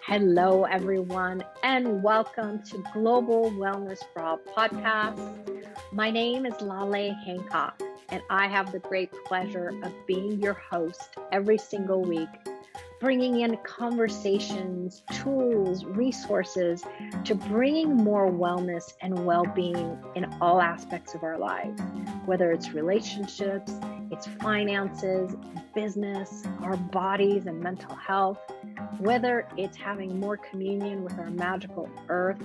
Hello, everyone, and welcome to Global Wellness for All podcast. My name is Laleh Hancock, and I have the great pleasure of being your host every single week, bringing in conversations, tools, resources to bringing more wellness and well-being in all aspects of our lives, whether it's relationships, it's finances, business, our bodies and mental health, whether it's having more communion with our magical earth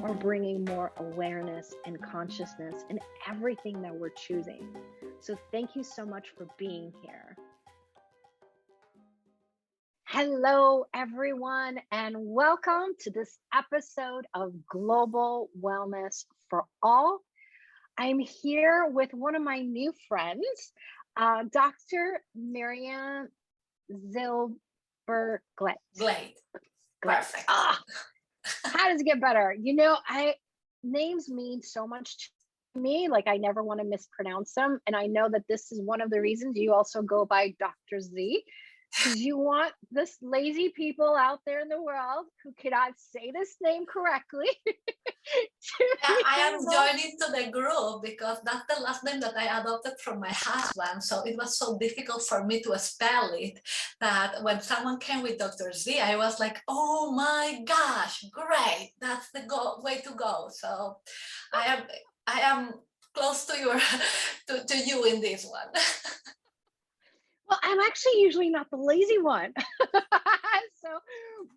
or bringing more awareness and consciousness in everything that we're choosing. So thank you so much for being here. Hello, everyone, and welcome to this episode of Global Wellness for All. I'm here with one of my new friends, Dr. Miriam Zylberglait. Perfect. How does it get better? You know, names mean so much to me. Like, I never want to mispronounce them. And I know that this is one of the reasons you also go by Dr. Z, because you want this lazy people out there in the world who cannot say this name correctly. I am joining to the group because that's the last name that I adopted from my husband. So it was so difficult for me to spell it that when someone came with Dr. Z, I was like, oh my gosh, great. That's the way to go. So I am close to to you in this one. Well, I'm actually usually not the lazy one.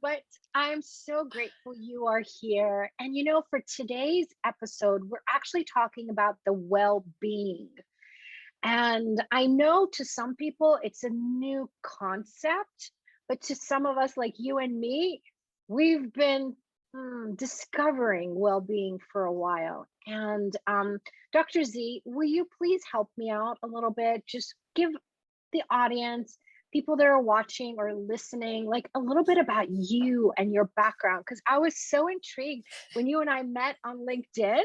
But I'm so grateful you are here. And you know, for today's episode, we're actually talking about the well-being. And I know to some people it's a new concept, but to some of us like you and me, we've been discovering well-being for a while. And Dr. Z, will you please help me out a little bit? Just give the audience, people that are watching or listening, like a little bit about you and your background, because I was so intrigued when you and I met on LinkedIn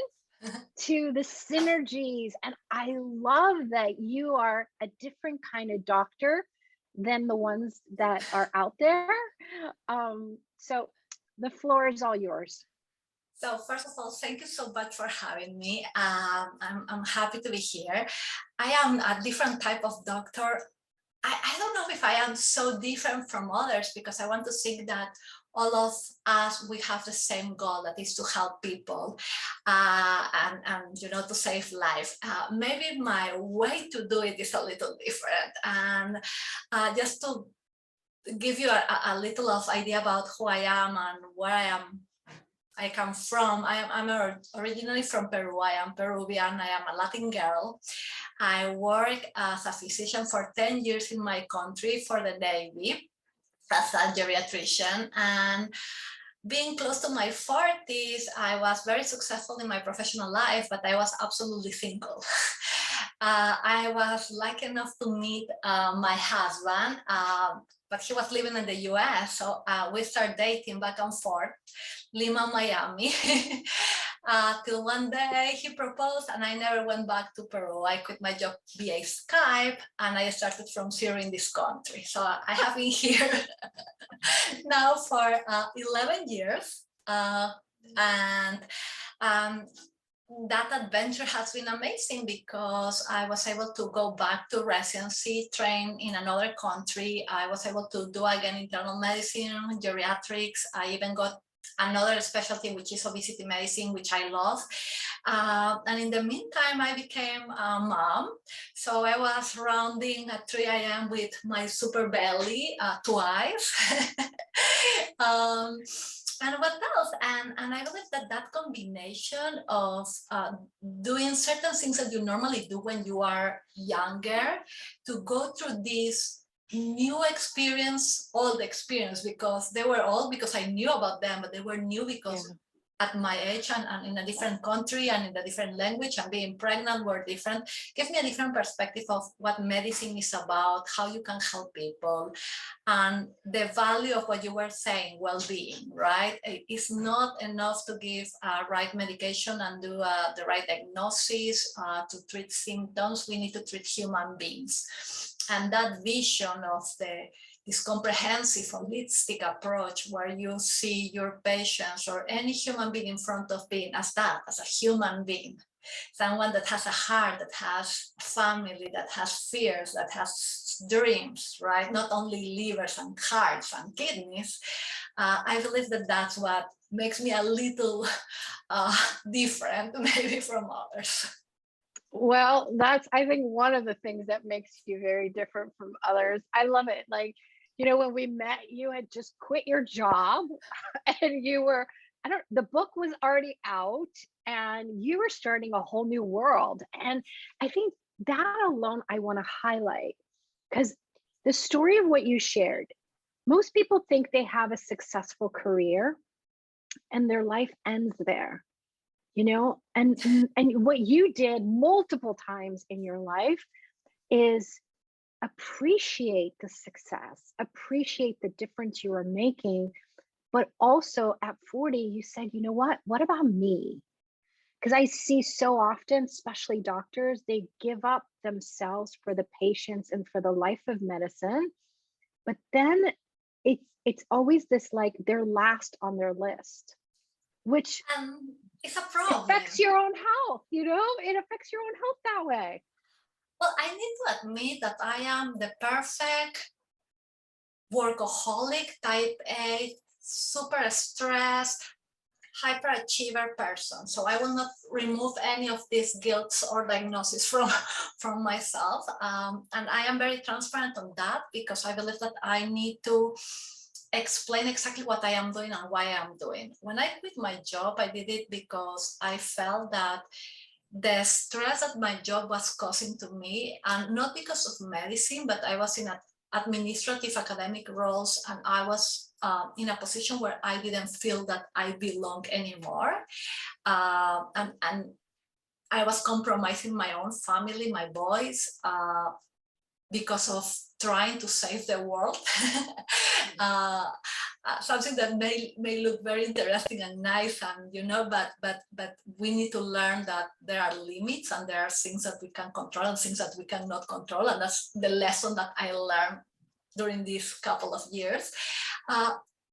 to the synergies. And I love that you are a different kind of doctor than the ones that are out there. So the floor is all yours. So first of all, thank you so much for having me. I'm happy to be here. I am a different type of doctor. I don't know if I am so different from others because I want to think that all of us, we have the same goal, that is to help people and you know, to save life. Maybe my way to do it is a little different. And just to give you a little of idea about who I am and where I come from. I'm originally from Peru. I am Peruvian. I am a Latin girl. I work as a physician for 10 years in my country for the Navy as a geriatrician. And being close to my 40s, I was very successful in my professional life, but I was absolutely single. I was lucky enough to meet my husband, but he was living in the US. So we started dating back and forth, Lima, Miami, till one day he proposed and I never went back to Peru. I quit my job via Skype and I started from zero in this country. So I have been here now for 11 years. And that adventure has been amazing because I was able to go back to residency, train in another country. I was able to do again internal medicine, geriatrics. I even got another specialty, which is obesity medicine, which I love. And in the meantime, I became a mom. So I was rounding at 3 a.m. with my super belly twice. And what else? And I believe that combination of doing certain things that you normally do when you are younger, to go through this new experience, old experience, because they were old because I knew about them, but they were new because at my age and in a different country and in a different language and being pregnant were different, gave me a different perspective of what medicine is about, how you can help people, and the value of what you were saying, well-being, right? It's not enough to give right medication and do the right diagnosis to treat symptoms. We need to treat human beings. And that vision of this comprehensive holistic approach where you see your patients or any human being in front of being as that, as a human being, someone that has a heart, that has family, that has fears, that has dreams, right? Not only livers and hearts and kidneys. I believe that that's what makes me a little different maybe from others. Well, that's, I think, one of the things that makes you very different from others. I love it. Like, when we met, you had just quit your job and you were, the book was already out and you were starting a whole new world. And I think that alone I want to highlight, because the story of what you shared, most people think they have a successful career and their life ends there. And what you did multiple times in your life is appreciate the success, appreciate the difference you are making, but also at 40 you said, what about me? Because I see so often, especially doctors, they give up themselves for the patients and for the life of medicine, but then it's always this, like, they're last on their list, which it's a problem. Affects your own health, it affects your own health that way. Well, I need to admit that I am the perfect workaholic, type A, super stressed, hyperachiever person. So I will not remove any of these guilts or diagnoses from myself. And I am very transparent on that because I believe that I need to explain exactly what I am doing and why I'm doing. When I quit my job, I did it because I felt that the stress that my job was causing to me, and not because of medicine, but I was in administrative academic roles and I was in a position where I didn't feel that I belong anymore. And I was compromising my own family, my boys, because of trying to save the world. Something that may look very interesting and nice, and but we need to learn that there are limits and there are things that we can control and things that we cannot control, and that's the lesson that I learned during these couple of years.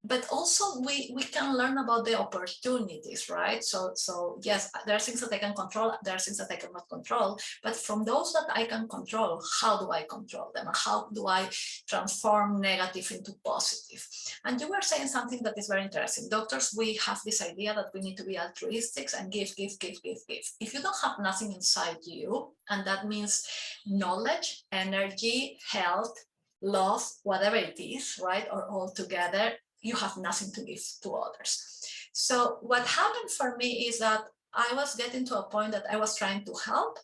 But also we can learn about the opportunities, right? So yes, there are things that I can control, there are things that I cannot control, but from those that I can control, how do I control them? How do I transform negative into positive? And you were saying something that is very interesting. Doctors, we have this idea that we need to be altruistic and give. If you don't have nothing inside you, and that means knowledge, energy, health, love, whatever it is, right, or all together, you have nothing to give to others. So what happened for me is that I was getting to a point that I was trying to help,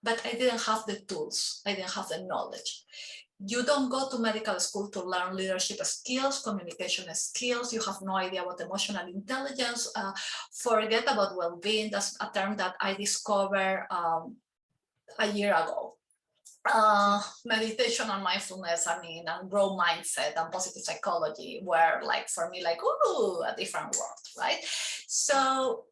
but I didn't have the tools. I didn't have the knowledge. You don't go to medical school to learn leadership skills, communication skills. You have no idea about emotional intelligence. Forget about well-being. That's a term that I discovered a year ago. Meditation and mindfulness, and growth mindset and positive psychology were, like, for me, like, ooh, a different world, right? So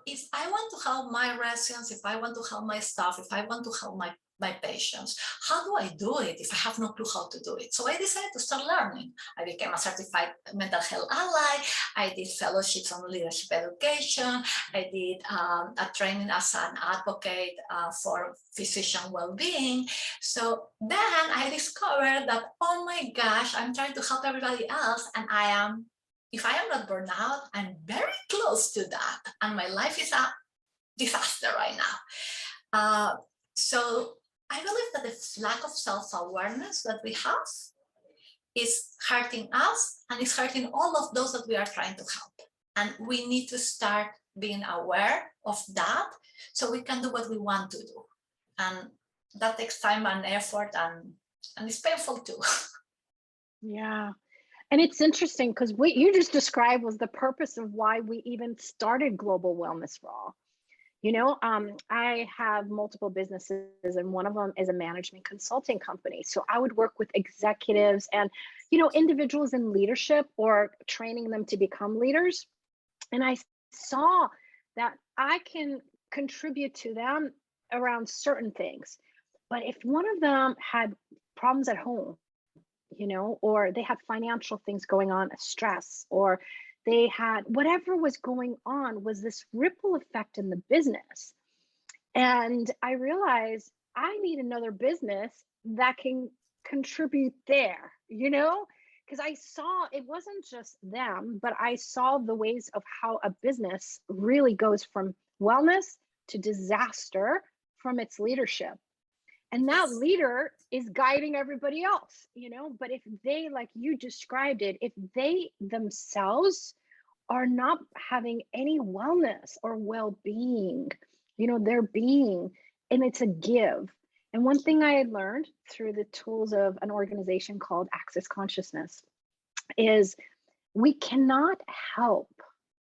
if I want to help my residents, if I want to help my staff, if I want to help my patients, how do I do it if I have no clue how to do it? So I decided to start learning. I became a certified mental health ally. I did fellowships on leadership education. I did a training as an advocate for physician well-being. So then I discovered that, oh my gosh, I'm trying to help everybody else, and if I am not burned out, I'm very close to that, and my life is a disaster right now. So I believe that the lack of self-awareness that we have is hurting us, and it's hurting all of those that we are trying to help. And we need to start being aware of that so we can do what we want to do. And that takes time and effort, and it's painful too. Yeah. And it's interesting because what you just described was the purpose of why we even started Global Wellness Raw. I have multiple businesses, and one of them is a management consulting company. So I would work with executives and, individuals in leadership or training them to become leaders. And I saw that I can contribute to them around certain things. But if one of them had problems at home, or they had financial things going on, stress, or they had whatever was going on was this ripple effect in the business. And I realized I need another business that can contribute there, because I saw it wasn't just them, but I saw the ways of how a business really goes from wellness to disaster from its leadership. And that leader is guiding everybody else, but if they, like you described it, if they themselves are not having any wellness or well-being, their being, and it's a give. And one thing I had learned through the tools of an organization called Access Consciousness is we cannot help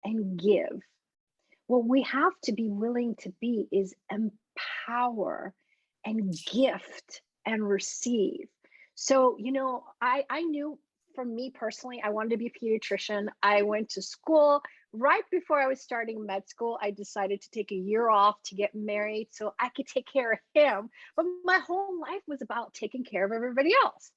and give. What we have to be willing to be is empower and gift and receive. So, I knew, for me personally, I wanted to be a pediatrician. I went to school. Right before I was starting med school, I decided to take a year off to get married so I could take care of him. But my whole life was about taking care of everybody else.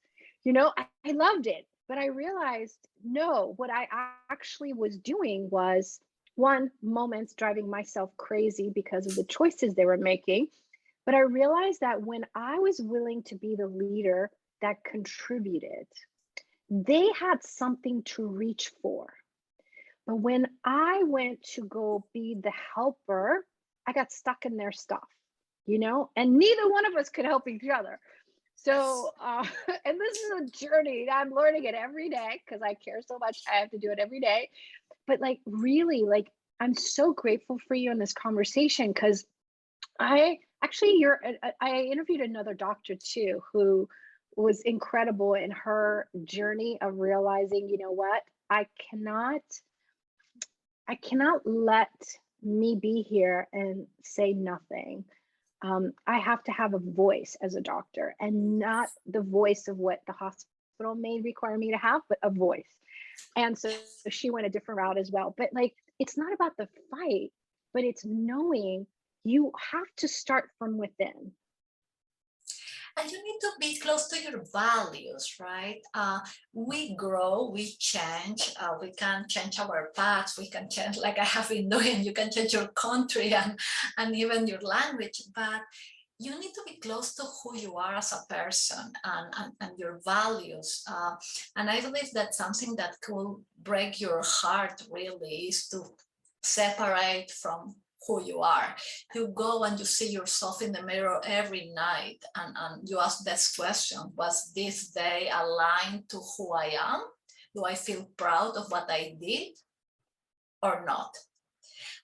I loved it. But I realized, no, what I actually was doing was, one, moments driving myself crazy because of the choices they were making. But I realized that when I was willing to be the leader that contributed, they had something to reach for. But when I went to go be the helper, I got stuck in their stuff, and neither one of us could help each other. So, and this is a journey. I'm learning it every day because I care so much. I have to do it every day. But really, I'm so grateful for you in this conversation, because I interviewed another doctor too, who was incredible in her journey of realizing, what, I cannot let me be here and say nothing. I have to have a voice as a doctor, and not the voice of what the hospital may require me to have, but a voice. And so she went a different route as well. But it's not about the fight, but it's knowing you have to start from within. And you need to be close to your values, right? We grow, we change, we can change our paths, we can change, like I have been doing, you can change your country and even your language, but you need to be close to who you are as a person and your values. And I believe that something that could break your heart really is to separate from who you are. You go and you see yourself in the mirror every night and you ask this question: was this day aligned to who I am? Do I feel proud of what I did or not?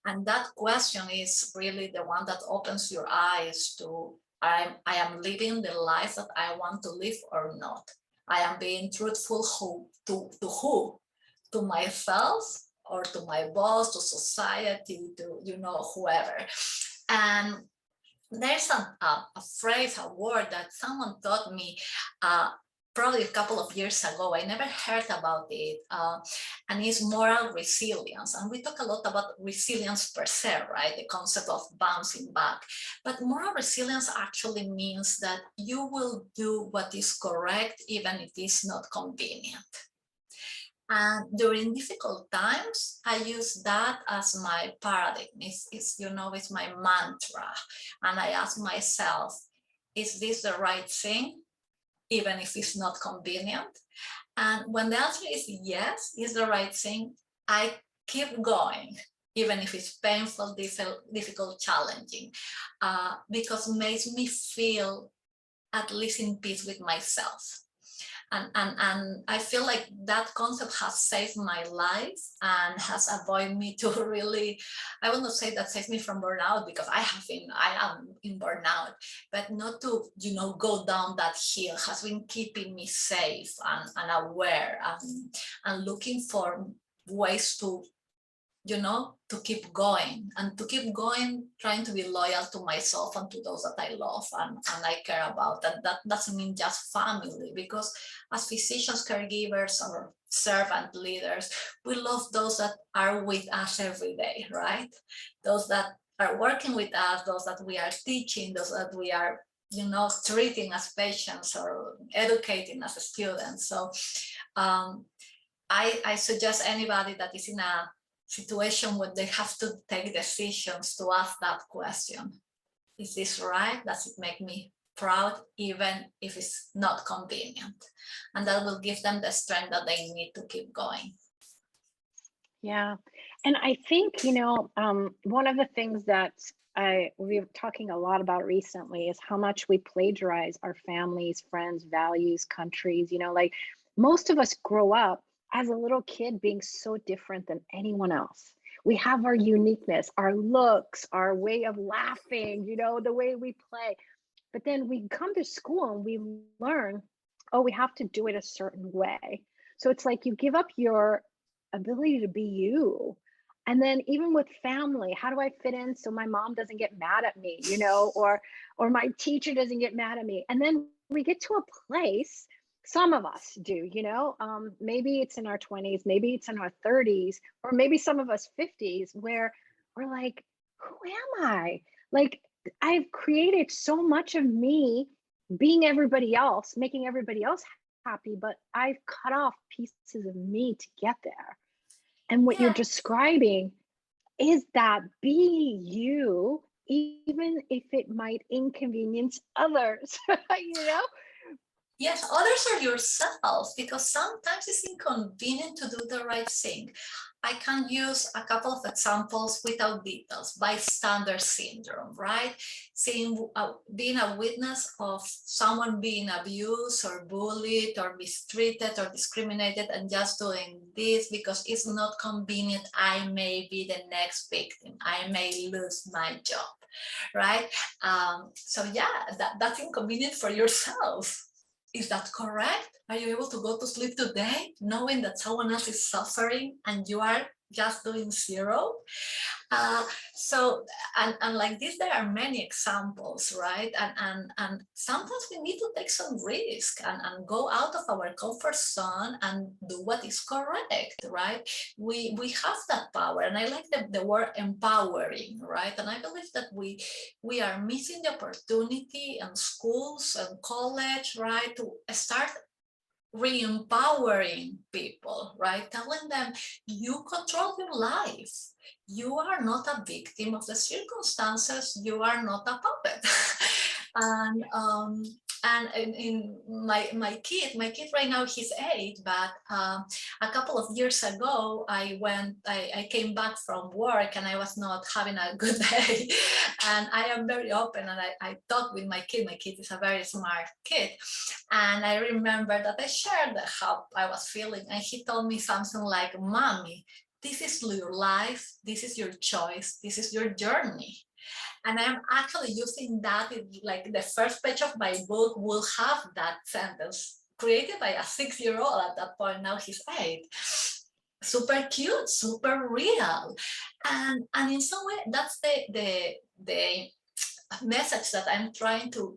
And that question is really the one that opens your eyes to, I am living the life that I want to live or not. I am being truthful to who? To myself, or to my boss, to society, to whoever. And there's a phrase, a word that someone taught me probably a couple of years ago. I never heard about it, and it's moral resilience. And we talk a lot about resilience per se, right? The concept of bouncing back. But moral resilience actually means that you will do what is correct even if it is not convenient. And during difficult times, I use that as my paradigm. It's my mantra. And I ask myself, is this the right thing, even if it's not convenient? And when the answer is yes, it's the right thing, I keep going, even if it's painful, difficult, challenging, because it makes me feel at least in peace with myself. And I feel like that concept has saved my life and has avoided me to really, I will not say that saved me from burnout, because I am in burnout, but not to, go down that hill, has been keeping me safe and aware and looking for ways to, to keep going trying to be loyal to myself and to those that I love and I care about. And that doesn't mean just family, because as physicians, caregivers, or servant leaders, we love those that are with us every day, right? Those that are working with us, those that we are teaching, those that we are treating as patients or educating as students. So I suggest anybody that is in a situation where they have to take decisions to ask that question. Is this right? Does it make me proud, even if it's not convenient? And that will give them the strength that they need to keep going. Yeah. And I think, one of the things that we're talking a lot about recently is how much we plagiarize our families, friends, values, countries. Like most of us grow up as a little kid being so different than anyone else. We have our uniqueness, our looks, our way of laughing, the way we play. But then we come to school and we learn, oh, we have to do it a certain way. So it's like you give up your ability to be you. And then even with family, how do I fit in so my mom doesn't get mad at me, or my teacher doesn't get mad at me? And then we get to a place, some of us do, maybe it's in our 20s, maybe it's in our 30s, or maybe some of us 50s, where we're like, who am I? Like, I've created so much of me being everybody else, making everybody else happy, but I've cut off pieces of me to get there. And what you're describing is that be you, even if it might inconvenience others, Yes, others are yourself, because sometimes it's inconvenient to do the right thing. I can use a couple of examples without details. Bystander syndrome, right? Being a witness of someone being abused or bullied or mistreated or discriminated, and just doing this because it's not convenient. I may be the next victim. I may lose my job, right? So yeah, that's inconvenient for yourself. Is that correct? Are you able to go to sleep today knowing that someone else is suffering and you are just doing zero? And like this, there are many examples, right? And sometimes we need to take some risk and go out of our comfort zone and do what is correct, right? We have that power, and I like the word empowering, right? And I believe that we are missing the opportunity in schools and college, right, to start re-empowering people, right? Telling them you control your life. You are not a victim of the circumstances. You are not a puppet. And in my kid right now, he's 8, but a couple of years ago, I came back from work and I was not having a good day. And I am very open, and I talk with my kid. My kid is a very smart kid. And I remember that I shared how I was feeling, and he told me something like, "Mommy, this is your life, this is your choice, this is your journey." And I'm actually using that, like the first page of my book will have that sentence created by a 6-year-old at that point. Now he's 8. Super cute, super real. And in some way, that's the message that I'm trying to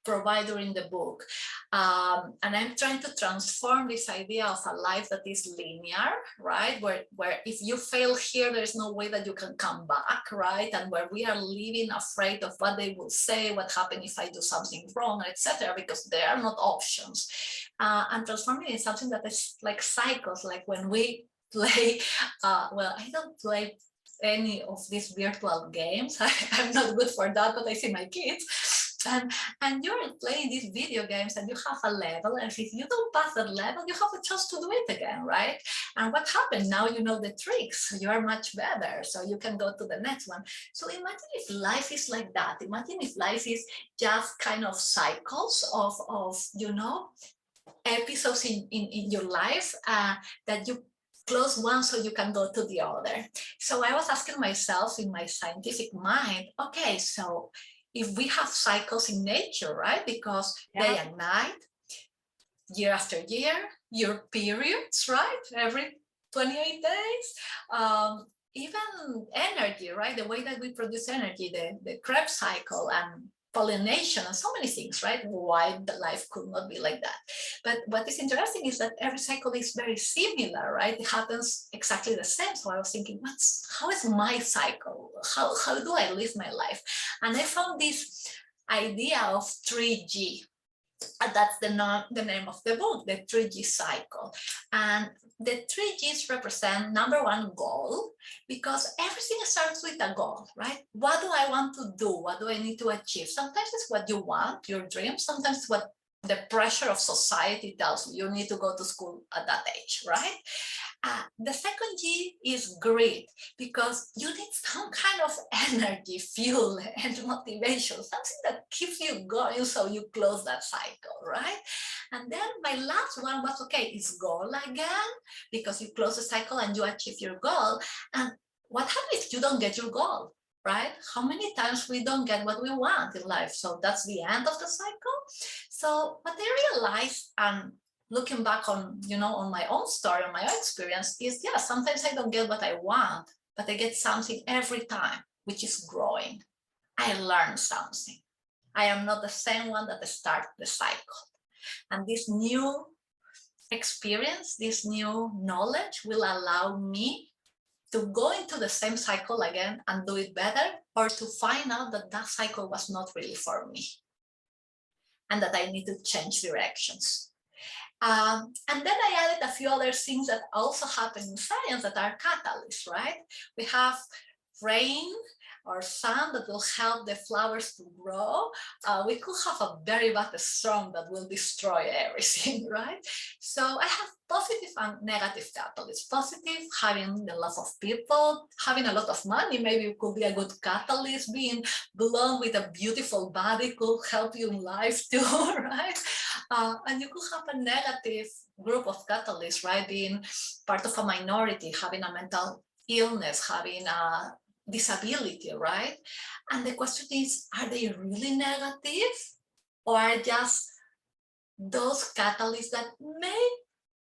provide during the book. And I'm trying to transform this idea of a life that is linear, right? Where if you fail here, there's no way that you can come back, right? And where we are living afraid of what they will say, what happens if I do something wrong, etc., because there are not options. And transforming is something that is like cycles, like when we play, well, I don't play any of these virtual games. I'm not good for that, but I see my kids. And you're playing these video games and you have a level, and if you don't pass that level, you have a chance to do it again, right? And what happened? Now you know the tricks, you are much better, so you can go to the next one. So imagine if life is like that. Imagine if life is just kind of cycles of episodes in your life that you close one so you can go to the other. So I was asking myself in my scientific mind, okay, so if we have cycles in nature, right? Because day and night, year after year, your periods, right? Every 28 days, even energy, right? The way that we produce energy, the Krebs cycle and pollination and so many things, right? Why the life could not be like that. But what is interesting is that every cycle is very similar, right? It happens exactly the same. So I was thinking, how is my cycle? How do I live my life? And I found this idea of 3G. And that's the name of the book, the 3G cycle. And the 3Gs represent number one, goal, because everything starts with a goal, right? What do I want to do? What do I need to achieve? Sometimes it's what you want, your dream. Sometimes it's what the pressure of society tells you need to go to school at that age, right? The second G is grit, because you need some kind of energy, fuel, and motivation, something that keeps you going so you close that cycle, right? And then my last one was, okay, it's goal again, because you close the cycle and you achieve your goal. And what happens if you don't get your goal, right? How many times we don't get what we want in life? So that's the end of the cycle. So what I realized, looking back on, on my own story, on my own experience, is, yeah, sometimes I don't get what I want, but I get something every time, which is growing. I learn something. I am not the same one that started the cycle. And this new experience, this new knowledge will allow me to go into the same cycle again and do it better, or to find out that that cycle was not really for me and that I need to change directions. And then I added a few other things that also happen in science that are catalysts, right? We have rain or sun that will help the flowers to grow. We could have a very bad storm that will destroy everything, right? So I have positive and negative catalysts. Positive, having a lot of people, having a lot of money, maybe could be a good catalyst. Being blonde with a beautiful body could help you in life too, right? And you could have a negative group of catalysts, right? Being part of a minority, having a mental illness, having a disability, right? And the question is, are they really negative, or are just those catalysts that may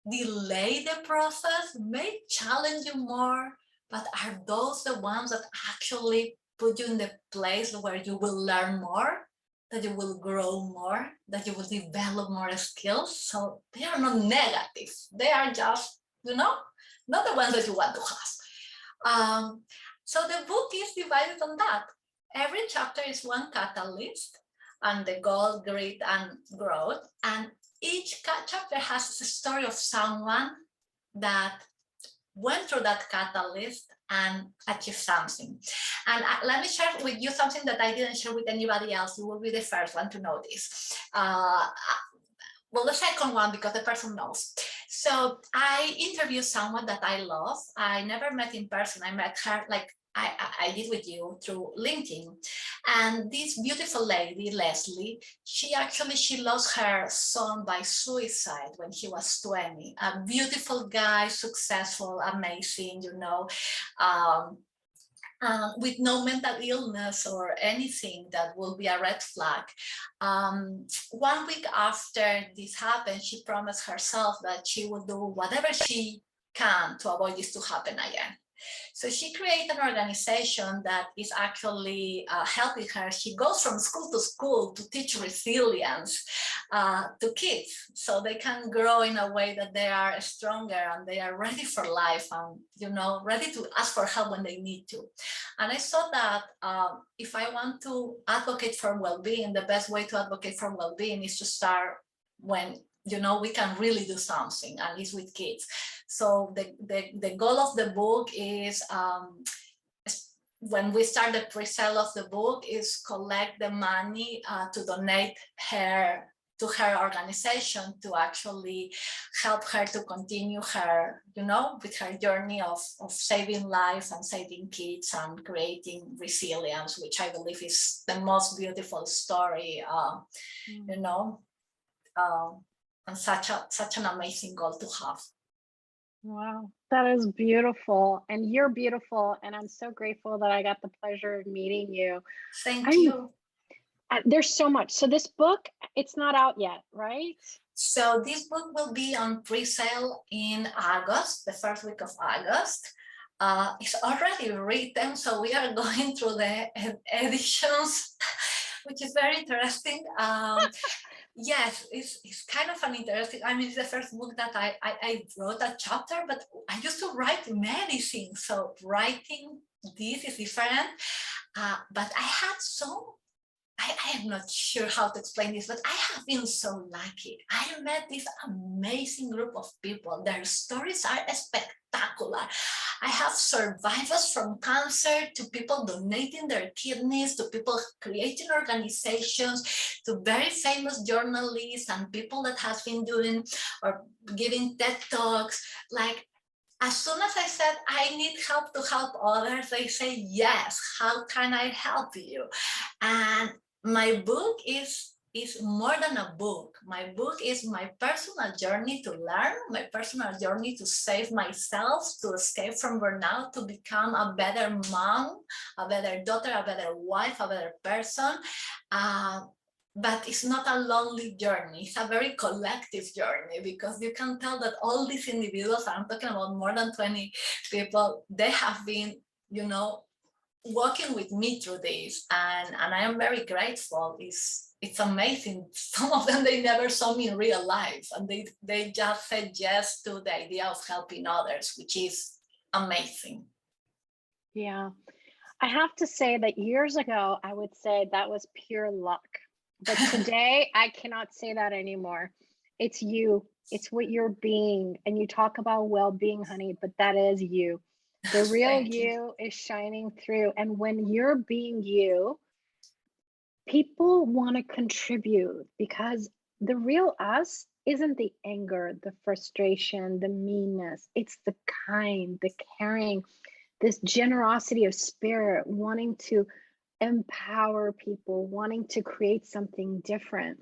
delay the process, may challenge you more, but are those the ones that actually put you in the place where you will learn more, that you will grow more, that you will develop more skills? So they are not negative. They are just, not the ones that you want to have. So the book is divided on that. Every chapter is one catalyst, and the goal, grit, and growth. And each chapter has a story of someone that went through that catalyst and achieved something. And let me share with you something that I didn't share with anybody else. You will be the first one to know this. Well, the second one, because the person knows. So I interviewed someone that I love. I never met in person. I met her like I did with you through LinkedIn. And this beautiful lady, Leslie, she lost her son by suicide when he was 20. A beautiful guy, successful, amazing, with no mental illness or anything that will be a red flag. 1 week after this happened, she promised herself that she would do whatever she can to avoid this to happen again. So she created an organization that is actually helping her. She goes from school to school to teach resilience to kids, so they can grow in a way that they are stronger and they are ready for life and, ready to ask for help when they need to. And I saw that if I want to advocate for well-being, the best way to advocate for well-being is to start when we can really do something, and it's with kids. So the goal of the book is, when we start the pre-sale of the book, is collect the money to donate to her organization to actually help her to continue her, with her journey of saving life and saving kids and creating resilience, which I believe is the most beautiful story, and such an amazing goal to have. Wow, that is beautiful. And you're beautiful. And I'm so grateful that I got the pleasure of meeting you. Thank you. There's so much. So this book, it's not out yet, right? So this book will be on pre-sale in August, the first week of August. It's already written, so we are going through the editions, which is very interesting. Yes, it's kind of an interesting, it's the first book that I wrote a chapter, but I used to write many things. So writing this is different, but I had so I am not sure how to explain this, but I have been so lucky. I met this amazing group of people. Their stories are spectacular. I have survivors from cancer to people donating their kidneys, to people creating organizations, to very famous journalists and people that has been doing or giving TED Talks. Like, as soon as I said, I need help to help others, they say, yes, how can I help you? And my book is more than a book. My book is my personal journey to learn, my personal journey to save myself, to escape from burnout, to become a better mom, a better daughter, a better wife, a better person. But it's not a lonely journey. It's a very collective journey, because you can tell that all these individuals, I'm talking about more than 20 people, they have been, you know, walking with me through this, and I am very grateful. It's amazing. Some of them, they never saw me in real life, and they just said yes to the idea of helping others, which is amazing. Yeah. I have to say that years ago, I would say that was pure luck. But today, I cannot say that anymore. It's you. It's what you're being. And you talk about well-being, honey, but that is you. The real you is shining through. And when you're being you, people want to contribute, because the real us isn't the anger, the frustration, the meanness. It's the kind, the caring, this generosity of spirit, wanting to empower people, wanting to create something different.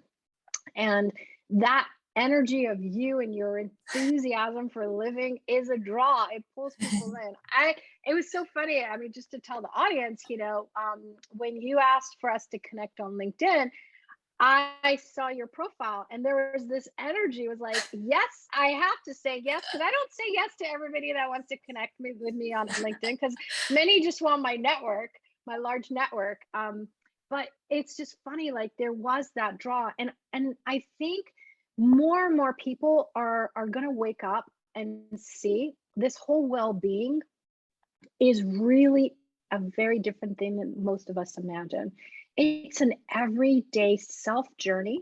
And that energy of you and your enthusiasm for living is a draw. It pulls people in. It was so funny. I mean, just to tell the audience, when you asked for us to connect on LinkedIn, I saw your profile and there was this energy. It was like, yes, I have to say yes, because I don't say yes to everybody that wants to connect with me on LinkedIn, because many just want my network, my large network. But it's just funny, like there was that draw. And I think more and more people are going to wake up and see this whole well-being is really a very different thing than most of us imagine. It's an everyday self journey,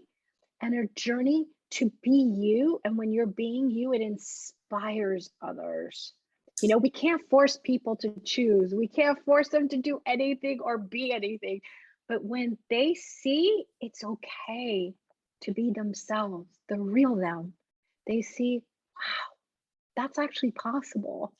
and a journey to be you. And when you're being you, it inspires others. We can't force people to choose. We can't force them to do anything or be anything. But when they see it's okay to be themselves, the real them, they see, wow, that's actually possible,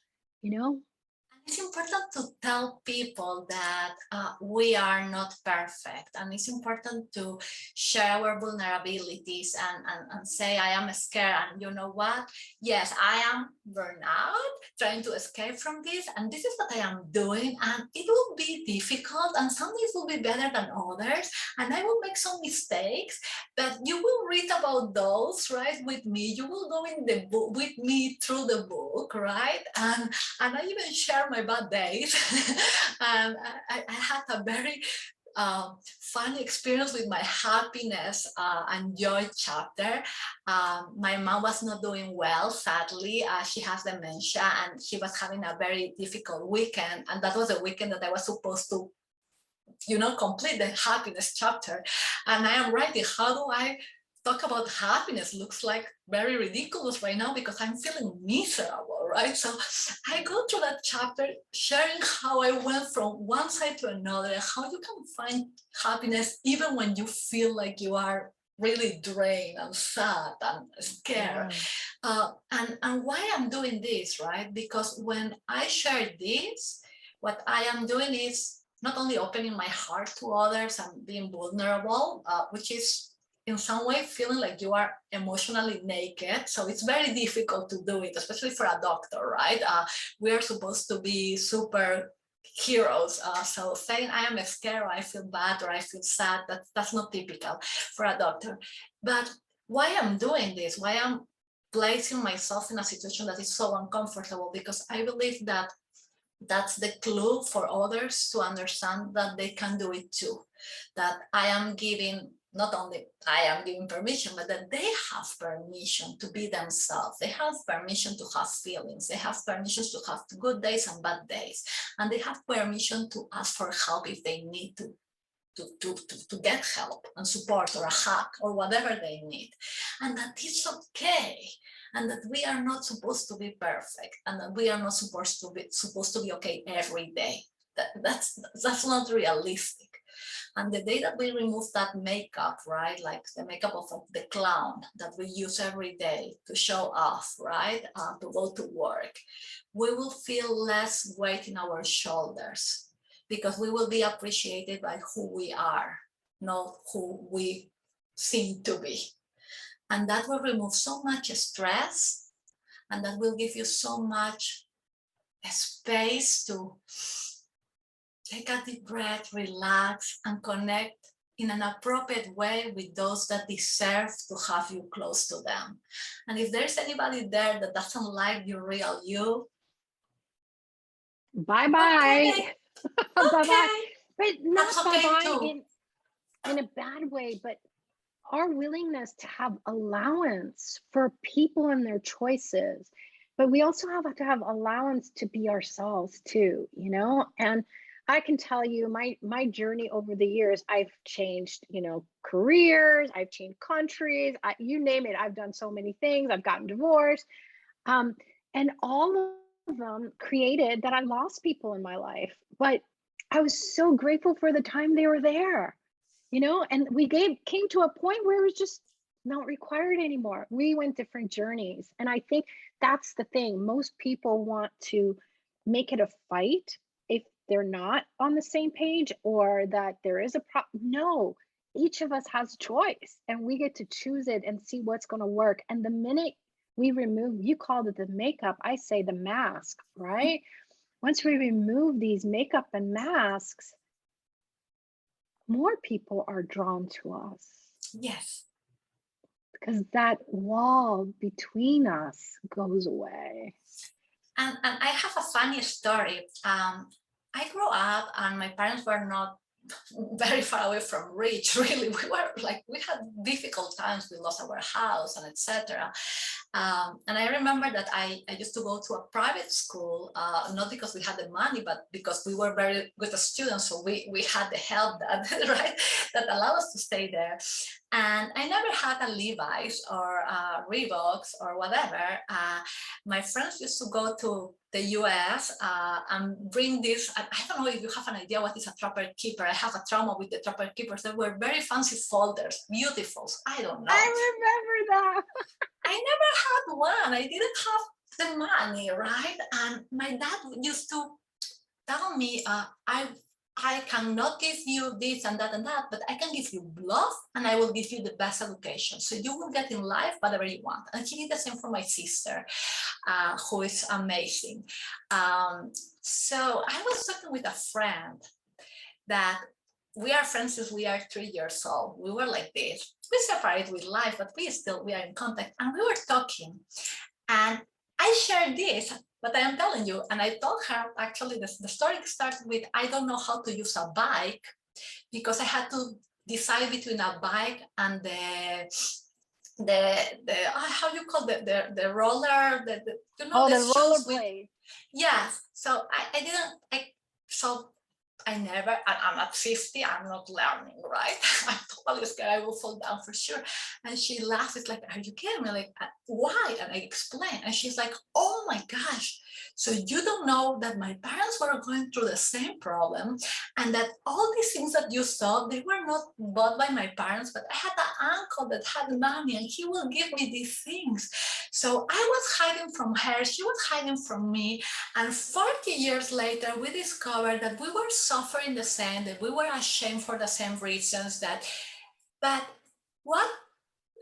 It's important to tell people that we are not perfect, and it's important to share our vulnerabilities and say, I am scared, and you know what? Yes, I am burnout, trying to escape from this, and this is what I am doing, and it will be difficult, and some days will be better than others, and I will make some mistakes, but you will read about those, right, with me. You will go in the book with me through the book, right? And I even share my bad days. And I had a very fun experience with my happiness and joy chapter. My mom was not doing well, sadly. She has dementia, and she was having a very difficult weekend. And that was the weekend that I was supposed to, complete the happiness chapter. And I am writing, how do I talk about happiness? Looks like very ridiculous right now because I'm feeling miserable, right? So I go through that chapter sharing how I went from one side to another, how you can find happiness even when you feel like you are really drained and sad and scared. Yeah. And why I'm doing this, right? Because when I share this, what I am doing is not only opening my heart to others and being vulnerable, which is in some way feeling like you are emotionally naked. So it's very difficult to do it, especially for a doctor, right? We are supposed to be super heroes. So saying I am scared, or I feel bad, or I feel sad, that's not typical for a doctor. But why I'm doing this, why I'm placing myself in a situation that is so uncomfortable, because I believe that that's the clue for others to understand that they can do it too. That I am giving, not only I am giving permission, but that they have permission to be themselves. They have permission to have feelings. They have permission to have good days and bad days. And they have permission to ask for help if they need to. to get help and support or a hug or whatever they need. And that it's okay. And that we are not supposed to be perfect, and that we are not supposed to be okay every day. That's not realistic. And the day that we remove that makeup, right, like the makeup of the clown that we use every day to show off, right, to go to work, we will feel less weight in our shoulders, because we will be appreciated by who we are, not who we seem to be. And that will remove so much stress, and that will give you so much space to take a deep breath, relax, and connect in an appropriate way with those that deserve to have you close to them. And if there's anybody there that doesn't like your real you, bye-bye. Okay. Bye-bye. But not okay bye-bye in a bad way, but our willingness to have allowance for people and their choices. But we also have to have allowance to be ourselves too, you know? And I can tell you my journey over the years, I've changed, you know, careers, I've changed countries, you name it. I've done so many things. I've gotten divorced. And all of them created that I lost people in my life. But I was so grateful for the time they were there, you know, and we came to a point where it was just not required anymore. We went different journeys. And I think that's the thing. Most people want to make it a fight if they're not on the same page, or that there is a problem. No, each of us has choice, and we get to choose it and see what's going to work. And the minute we remove, you called it the makeup, I say the mask, right? Once we remove these makeup and masks, more people are drawn to us. Yes. Because that wall between us goes away. And I have a funny story. I grew up and my parents were not very far away from rich, really. We had difficult times. We lost our house and etc. And I remember that I used to go to a private school, not because we had the money, but because we were very good students. So we had the help that, right, that allowed us to stay there. And I never had a Levi's or Reeboks or whatever. My friends used to go to the US and bring this. I don't know if you have an idea what is a trapper keeper. I have a trauma with the trapper keepers. They were very fancy folders, beautiful. I don't know. I remember that. I never had one. I didn't have the money, right? And my dad used to tell me, I cannot give you this and that, but I can give you love, and I will give you the best education. So you will get in life whatever you want. And he did the same for my sister, who is amazing. So I was talking with a friend that we are friends since we are 3 years old. We were like this. We separated with life, but we are in contact. And we were talking. And I shared this, but I am telling you, and I told her, actually, the story started with, I don't know how to use a bike, because I had to decide between a bike and the how you call the roller, you know, the rollerblade. Yeah. So I never, I'm at 50, I'm not learning, right? I'm totally scared I will fall down for sure. And she laughs, it's like, are you kidding me? Like, why? And I explain, and she's like, oh my gosh. So you don't know that my parents were going through the same problem, and that all these things that you saw, they were not bought by my parents, but I had an uncle that had money and he will give me these things. So I was hiding from her, she was hiding from me. And 40 years later, we discovered that we were suffering the same, that we were ashamed for the same reasons, but what?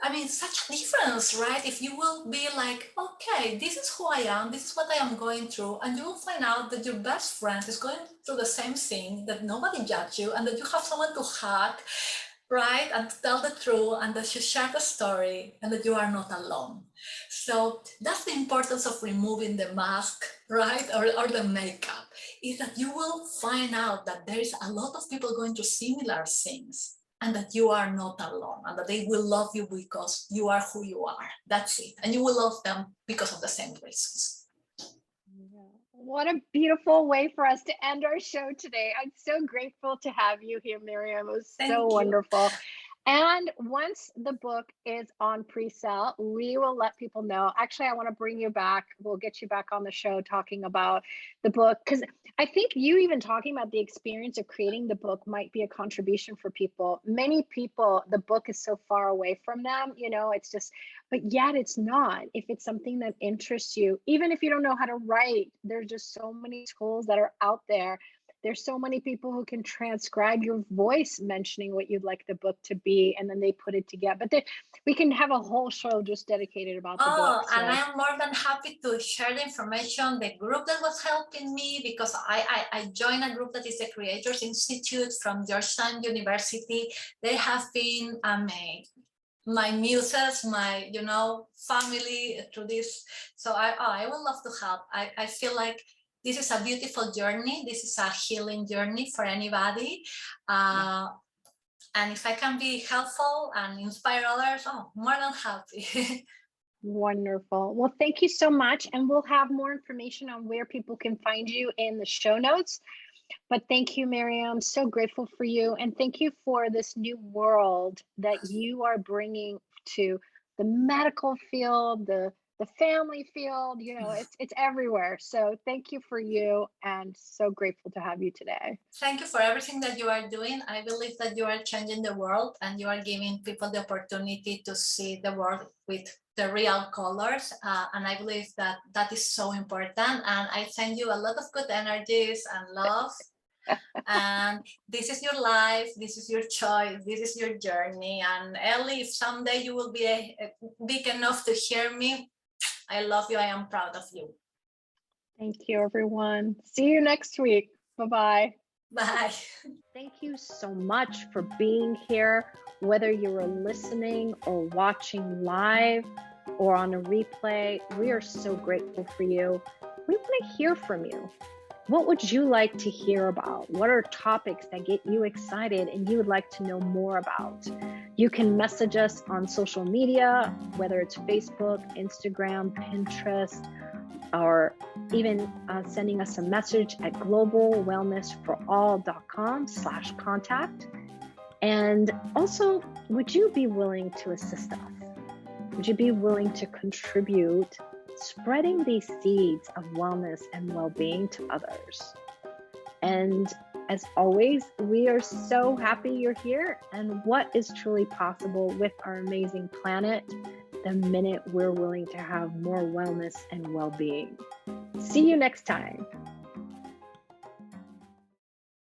I mean, such a difference, right? If you will be like, okay, this is who I am, this is what I am going through, and you will find out that your best friend is going through the same thing, that nobody judged you, and that you have someone to hug, right? And to tell the truth, and that you share the story, and that you are not alone. So that's the importance of removing the mask, right? Or the makeup, is that you will find out that there is a lot of people going through similar things, and that you are not alone, and that they will love you because you are who you are. That's it. And you will love them because of the same reasons. Yeah. What a beautiful way for us to end our show today. I'm so grateful to have you here, Miriam. It was so Thank you. wonderful. And once the book is on pre-sale, we will let people know. Actually, I want to bring you back. We'll get you back on the show talking about the book, because I think you even talking about the experience of creating the book might be a contribution for people. Many people, the book is so far away from them, it's just, but yet it's not. If it's something that interests you, even if you don't know how to write, there's just so many tools that are out there. There's so many people who can transcribe your voice mentioning what you'd like the book to be, and then they put it together. But we can have a whole show just dedicated about the book. Oh, and I am more than happy to share the information, the group that was helping me, because I joined a group that is the Creators Institute from Georgetown University. They have been my muses, my family through this. So I would love to help. I feel like this is a beautiful journey. This is a healing journey for anybody. And if I can be helpful and inspire others, more than happy. Wonderful. Well, thank you so much. And we'll have more information on where people can find you in the show notes. But thank you, Miriam. I'm so grateful for you. And thank you for this new world that you are bringing to the medical field, the family field, it's everywhere. So thank you for you, and so grateful to have you today. Thank you for everything that you are doing. I believe that you are changing the world, and you are giving people the opportunity to see the world with the real colors. And I believe that that is so important. And I send you a lot of good energies and love. And this is your life, this is your choice, this is your journey. And Ellie, if someday you will be big enough to hear me, I love you. I am proud of you. Thank you, everyone. See you next week. Bye-bye. Bye. Thank you so much for being here, whether you were listening or watching live or on a replay. We are so grateful for you. We want to hear from you. What would you like to hear about? What are topics that get you excited and you would like to know more about? You can message us on social media, whether it's Facebook, Instagram, Pinterest, or even sending us a message at globalwellnessforall.com/contact. And also, would you be willing to assist us? Would you be willing to contribute spreading these seeds of wellness and well-being to others? And as always, we are so happy you're here, and what is truly possible with our amazing planet the minute we're willing to have more wellness and well-being. See you next time.